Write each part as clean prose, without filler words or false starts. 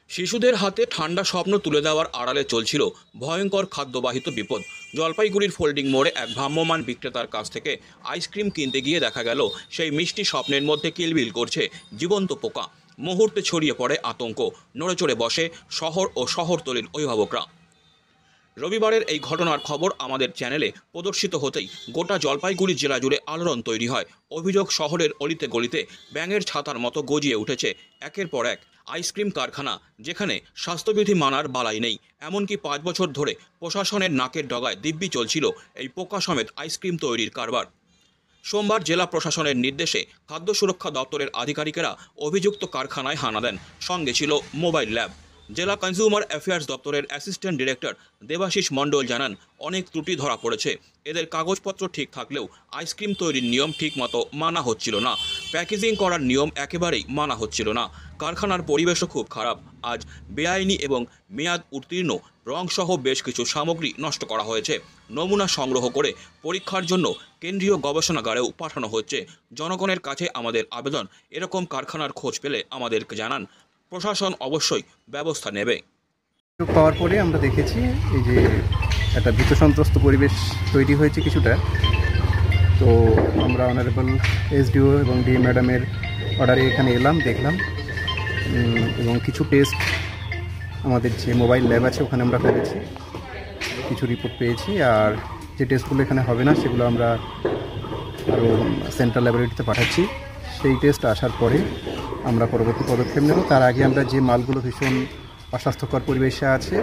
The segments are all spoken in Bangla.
শিশুদের হাতে ঠান্ডা স্বপ্ন তুলে দেওয়ার আড়ালে চলছিল ভয়ঙ্কর খাদ্যবাহিত বিপদ। জলপাইগুড়ির ফোল্ডিং মোড়ে এক ভ্রাম্যমাণ বিক্রেতার কাছ থেকে আইসক্রিম কিনতে গিয়ে দেখা গেল সেই মিষ্টি স্বপ্নের মধ্যে কিলবিল করছে জীবন্ত পোকা। মুহূর্তে ছড়িয়ে পড়ে আতঙ্ক, নড়েচড়ে বসে শহর ও শহরতলির অভিভাবকরা। রবিবারের এই ঘটনার খবর আমাদের চ্যানেলে প্রদর্শিত হতেই গোটা জলপাইগুড়ি জেলা জুড়ে আলোড়ন তৈরি হয়। অভিযোগ, শহরের অলিতে গলিতে ব্যাঙের ছাতার মতো গজিয়ে উঠেছে একের পর এক আইসক্রিম কারখানা, যেখানে স্বাস্থ্যবিধি মানার বালাই নেই। এমনকি 5 বছর ধরে প্রশাসনের নাকের ডগায় দিব্যি চলছিল এই পোকা সমেত আইসক্রিম তৈরির কারবার। সোমবার জেলা প্রশাসনের নির্দেশে খাদ্য সুরক্ষা দপ্তরের আধিকারিকেরা অভিযুক্ত কারখানায় হানা দেন। সঙ্গে ছিল মোবাইল ল্যাব। জেলা কনজিউমার অ্যাফেয়ার্স দপ্তরের অ্যাসিস্ট্যান্ট ডিরেক্টর দেবাশিস মণ্ডল জানান, অনেক ত্রুটি ধরা পড়েছে। এদের কাগজপত্র ঠিক থাকলেও আইসক্রিম তৈরির নিয়ম ঠিকমতো মানা হচ্ছিল না। প্যাকেজিং করার নিয়ম একেবারেই মানা হচ্ছিল না। কারখানার পরিবেশও খুব খারাপ। আজ বেআইনি এবং মেয়াদ উত্তীর্ণ রংসহ বেশ কিছু সামগ্রী নষ্ট করা হয়েছে। নমুনা সংগ্রহ করে পরীক্ষার জন্য কেন্দ্রীয় গবেষণাগারেও পাঠানো হচ্ছে। জনগণের কাছে আমাদের আবেদন, এরকম কারখানার খোঁজ পেলে আমাদেরকে জানান। প্রশাসন অবশ্যই ব্যবস্থা নেবে। পাওয়ার পরে আমরা দেখেছি এই যে একটা ভীত সন্ত্রস্ত পরিবেশ তৈরি হয়েছে কিছুটা। তো আমরা অনারেবল এসডিও এবং ডি ম্যাডামের অর্ডারে এখানে এলাম, দেখলাম এবং কিছু টেস্ট আমাদের যে মোবাইল ল্যাব আছে ওখানে আমরা করেছি, কিছু রিপোর্ট পেয়েছি। আর যে টেস্টগুলো এখানে হবে না সেগুলো আমরা আরও সেন্ট্রাল ল্যাবরেটরিতে পাঠাচ্ছি। সেই টেস্ট আসার পরে আমরা পরবর্তী পদক্ষেপ নেব। তার আগে আমরা যে মালগুলো ভীষণ অস্বাস্থ্যকর পরিবেশে আছে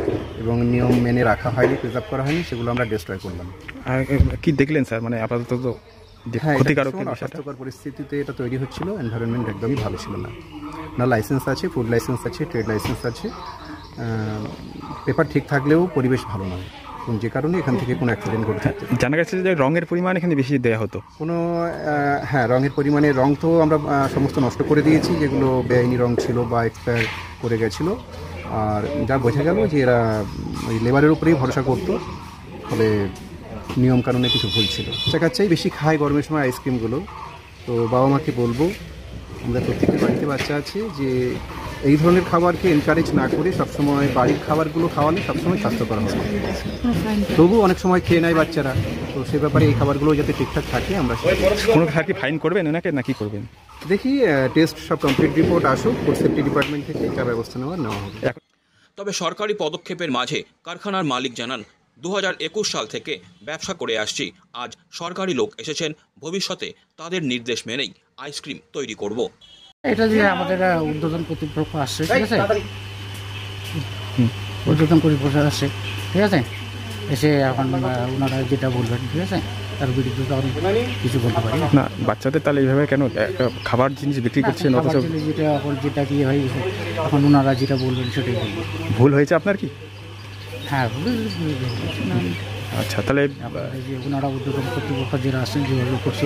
এবং নিয়ম মেনে রাখা হয়নি, প্রিজার্ভ করা হয়নি, সেগুলো আমরা ডিস্ট্রয় করলাম। আর কি দেখলেন স্যার, মানে আপাতত তো ক্ষতিকারক অস্বাস্থ্যকর পরিস্থিতিতে এটা তৈরি হচ্ছিল। এনভায়রনমেন্ট একদমই ভালো ছিল না। না লাইসেন্স আছে, ফুড লাইসেন্স আছে, ট্রেড লাইসেন্স আছে, পেপার ঠিক থাকলেও পরিবেশ ভালো নয়, এবং যে কারণে এখান থেকে কোনো অ্যাক্সিডেন্ট ঘটে। জানা গেছে যে রঙের পরিমাণ এখানে বেশি দেওয়া হতো। হ্যাঁ, রঙের পরিমাণে, রং তো আমরা সমস্ত নষ্ট করে দিয়েছি, যেগুলো বেআইনি রং ছিল বা এক্সপায়ার করে গেছিলো। আর যা বোঝা গেল যে এরা ওই লেবারের উপরেই ভরসা করতো, ফলে নিয়মকানুনে কিছু ভুল ছিল। বাচ্চাকাচ্চাই বেশি খায় গরমের সময় আইসক্রিমগুলো। তো বাবা মাকে বলবো, আমরা প্রত্যেকের বাড়িতে বাচ্চা আছে, যে এই ধরনের খাবারকে এনকারেজ না করে সবসময় বাড়ির খাবারগুলো খাওয়ালে সবসময় স্বাস্থ্যকর হবে। তবু অনেক সময় খেয়ে নেয় বাচ্চারা, তো সে ব্যাপারে এই খাবারগুলো যাতে ঠিকঠাক থাকে আমরা কোনো কি ফাইন করবেন ওনাকে নাকি করবেন দেখি। টেস্ট সব কমপ্লিট রিপোর্ট আসুক, ফুড সেফটি ডিপার্টমেন্ট থেকে এটা ব্যবস্থা নেওয়া হবে। তবে সরকারি পদক্ষেপের মাঝে কারখানার মালিক জানান, 2021 সাল থেকে ব্যবসা করে আসছি। আজ সরকারি লোক এসেছেন, ভবিষ্যতে তাদের নির্দেশ মেনেই আইসক্রিম তৈরি করব। এটা যে আমাদের উদ্বোধন কর্তৃপক্ষ আসছে, ঠিক আছে, উদ্বোধন কর্তৃপক্ষ আসছে, ঠিক আছে, এসে এখন ওনারা যেটা বলবেন, ঠিক আছে, তার বিরুদ্ধে তো কিছু বলতে পারি না। বাচ্চাদের তাহলে এইভাবে কেন খাবার জিনিস বিক্রি করছেন? যেটা এখন যেটা কি হয়, এখন ওনারা যেটা বলবেন সেটাই বলবেন। ভুল হয়েছে আপনার কি? হ্যাঁ, আচ্ছা, তাহলে যে ওনারা উদ্বোধন কর্তৃপক্ষ যারা আসছেন যেভাবে করছে,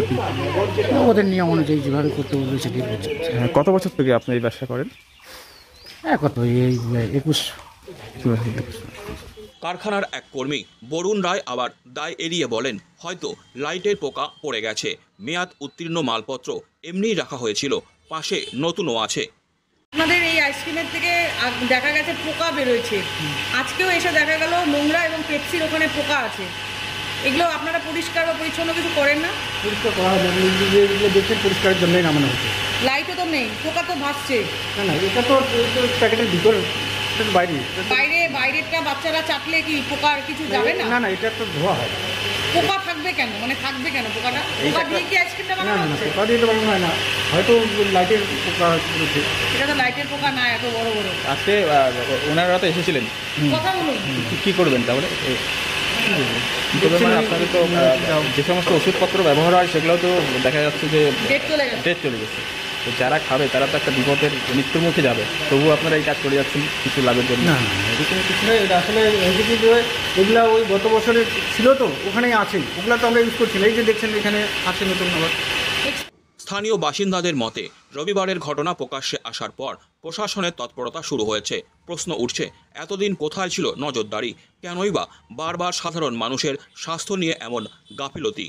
ওদের নিয়ম অনুযায়ী যেভাবে করতে বলবে সেটাই করছে। কত বছর থেকে আপনি এই ব্যবসা করেন? কত, এই 21। কারখানার এক কর্মী বরুণ রায় আবার দায় এড়িয়ে বলেন, হয়তো লাইটের পোকা পড়ে গেছে, মেয়াদ উত্তীর্ণ মালপত্র এমনিই রাখা হয়েছিল, পাশে নতুনও আছে। আপনাদের এই আইসক্রিমের থেকে দেখা গেছে পোকা বেরোয়েছে, আজকেও এসে দেখা গেল নোংরা এবং পেপসির ওখানে পোকা আছে। এগুলো আপনারা পরিষ্কার বা পরিচ্ছন্ন কিছু করেন না? পরিষ্কার করা হবে, যেগুলো দেখছেন পরিষ্কারের জন্যই নামানো হচ্ছে। লাইটও তো নেই, পোকা তো ভাসছে। না, এটা তো প্যাকেটের ভিতরে, বাইরেরটা বাচ্চারা চাটলে কি পোকার কিছু যাবে না? না, এটা তো ধোয়া হয়। পোকা থাকবে কেন, মানে থাকবে কেন পোকাটা? পোকা দিয়ে কি আইসক্রিমটা বানানো হচ্ছে? পোকা দিয়ে তো বানানো হয় না, হয়তো লাইটের পোকা পড়েছে। এটা তো লাইটের পোকা না, এত বড় বড়। আজকে ওনারা তো এসেছিলেন, কথা বলুন, কি করবেন তাহলে? আপনাদের তো যে সমস্ত ওষুধপত্র ব্যবহার হয় সেগুলো তো দেখা যাচ্ছে যে ডেট চলে গেছে। তো যারা খাবে তারা তো একটা বিপদের মৃত্যুর মুখে যাবে, তবুও আপনারা এই কাজ করে যাচ্ছেন কিছু লাভের জন্য। না, কিছু নেই, এটা আসলে এগুলো ওই গত বছরের ছিল, তো ওখানেই আছে, ওগুলো তো আমরা ইউজ করছি না। এই যে দেখছেন এখানে আছে নতুন আবার। স্থানীয় বাসিন্দাদের মতে, রবিবারের ঘটনা প্রকাশ্যে আসার পর প্রশাসনের তৎপরতা শুরু হয়েছে। প্রশ্ন উঠছে, এতদিন কোথায় ছিল নজরদারি? কেনই বা বারবার সাধারণ মানুষের স্বাস্থ্য নিয়ে এমন গাফিলতি?